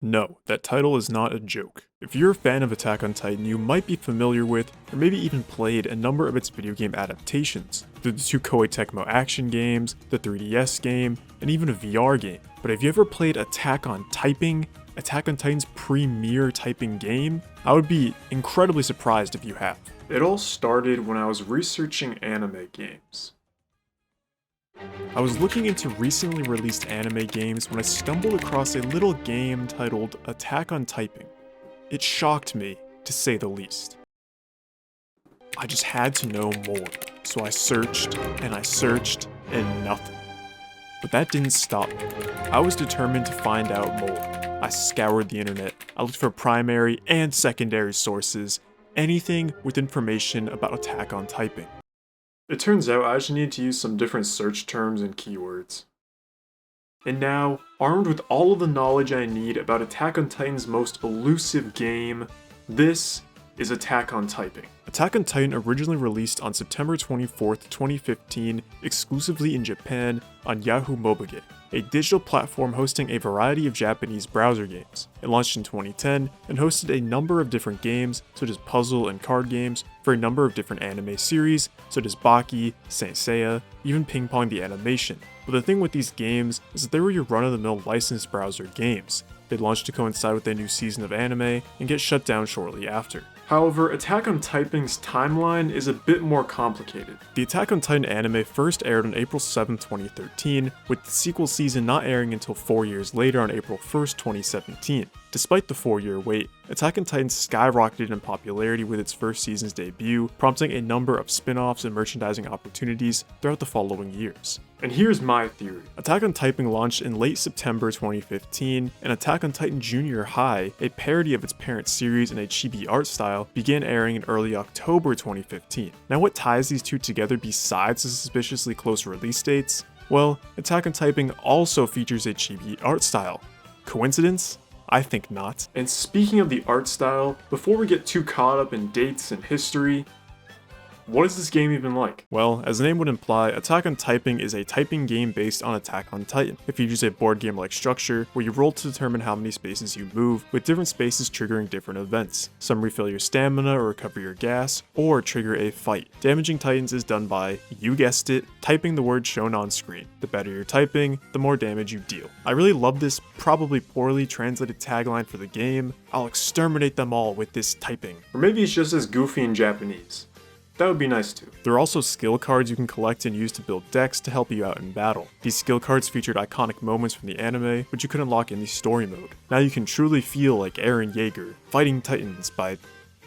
No, that title is not a joke. If you're a fan of Attack on Titan, you might be familiar with, or maybe even played, a number of its video game adaptations, through the two Koei Tecmo action games, the 3DS game, and even a VR game. But have you ever played Attack on Typing, Attack on Titan's premier typing game? I would be incredibly surprised if you have. It all started when I was researching anime games. I was looking into recently released anime games when I stumbled across a little game titled Attack on Typing. It shocked me, to say the least. I just had to know more, so I searched, and nothing. But that didn't stop me. I was determined to find out more. I scoured the internet, I looked for primary and secondary sources, anything with information about Attack on Typing. It turns out I just need to use some different search terms and keywords. And now, armed with all of the knowledge I need about Attack on Titan's most elusive game, this is Attack on Typing. Attack on Titan originally released on September 24th, 2015, exclusively in Japan on Yahoo Mobile, a digital platform hosting a variety of Japanese browser games. It launched in 2010 and hosted a number of different games, such as puzzle and card games, for a number of different anime series, such as Baki, Saint Seiya, even Ping Pong the Animation. But the thing with these games is that they were your run-of-the-mill licensed browser games. They launched to coincide with a new season of anime and get shut down shortly after. However, Attack on Typing's timeline is a bit more complicated. The Attack on Titan anime first aired on April 7, 2013, with the sequel season not airing until 4 years later on April 1, 2017. Despite the 4-year wait, Attack on Titan skyrocketed in popularity with its first season's debut, prompting a number of spin-offs and merchandising opportunities throughout the following years. And here's my theory. Attack on Typing launched in late September 2015, and Attack on Titan Junior High, a parody of its parent series in a chibi art style, began airing in early October 2015. Now what ties these two together besides the suspiciously close release dates? Well, Attack on Typing also features a chibi art style. Coincidence? I think not. And speaking of the art style, before we get too caught up in dates and history, what is this game even like? Well, as the name would imply, Attack on Typing is a typing game based on Attack on Titan. It features a board game-like structure where you roll to determine how many spaces you move, with different spaces triggering different events. Some refill your stamina or recover your gas, or trigger a fight. Damaging Titans is done by, you guessed it, typing the word shown on screen. The better you're typing, the more damage you deal. I really love this probably poorly translated tagline for the game. I'll exterminate them all with this typing. Or maybe it's just as goofy in Japanese. That would be nice too. There are also skill cards you can collect and use to build decks to help you out in battle. These skill cards featured iconic moments from the anime, which you could unlock in the story mode. Now you can truly feel like Eren Yeager, fighting titans by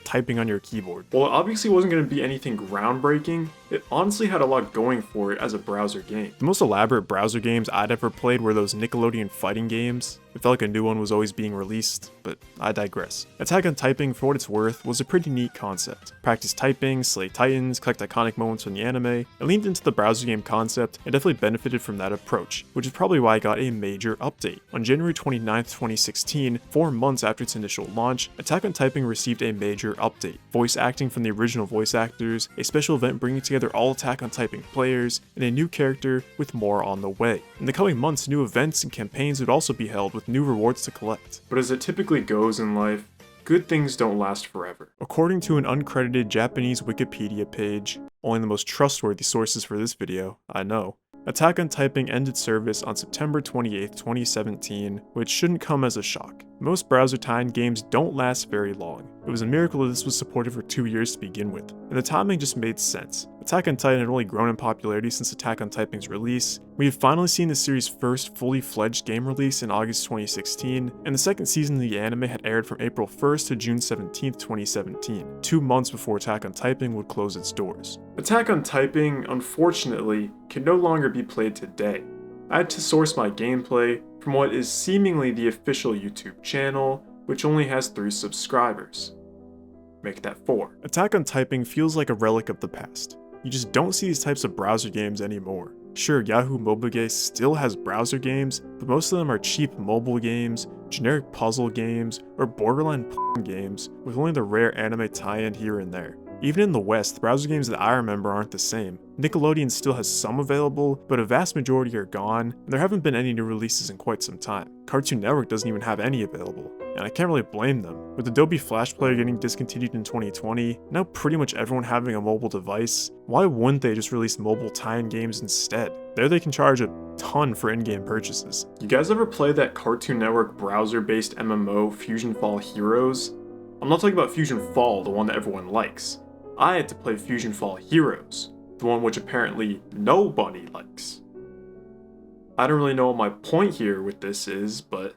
typing on your keyboard. While it obviously wasn't going to be anything groundbreaking, it honestly had a lot going for it as a browser game. The most elaborate browser games I'd ever played were those Nickelodeon fighting games. It felt like a new one was always being released, but I digress. Attack on Typing, for what it's worth, was a pretty neat concept. Practice typing, slay titans, collect iconic moments from the anime. It leaned into the browser game concept and definitely benefited from that approach, which is probably why it got a major update. On January 29th, 2016, 4 months after its initial launch, Attack on Typing received a major update. Voice acting from the original voice actors, a special event bringing together all Attack on Typing players, and a new character with more on the way. In the coming months, new events and campaigns would also be held with new rewards to collect. But as it typically goes in life, good things don't last forever. According to an uncredited Japanese Wikipedia page, only the most trustworthy sources for this video, I know, Attack on Typing ended service on September 28, 2017, which shouldn't come as a shock. Most browser Titan games don't last very long. It was a miracle that this was supported for 2 years to begin with, and the timing just made sense. Attack on Titan had only grown in popularity since Attack on Typing's release. We have finally seen the series' first fully fledged game release in August 2016, and the second season of the anime had aired from April 1st to June 17th, 2017, 2 months before Attack on Typing would close its doors. Attack on Typing, unfortunately, can no longer be played today. I had to source my gameplay from what is seemingly the official YouTube channel, which only has 3 subscribers. Make that 4. Attack on Typing feels like a relic of the past. You just don't see these types of browser games anymore. Sure, Yahoo Mobile still has browser games, but most of them are cheap mobile games, generic puzzle games, or borderline games with only the rare anime tie-in here and there. Even in the West, the browser games that I remember aren't the same. Nickelodeon still has some available, but a vast majority are gone, and there haven't been any new releases in quite some time. Cartoon Network doesn't even have any available, and I can't really blame them. With Adobe Flash Player getting discontinued in 2020, now pretty much everyone having a mobile device, why wouldn't they just release mobile tie-in games instead? There they can charge a ton for in-game purchases. You guys ever play that Cartoon Network browser-based MMO Fusion Fall Heroes? I'm not talking about Fusion Fall, the one that everyone likes. I had to play Fusion Fall Heroes, the one which apparently nobody likes. I don't really know what my point here with this is, but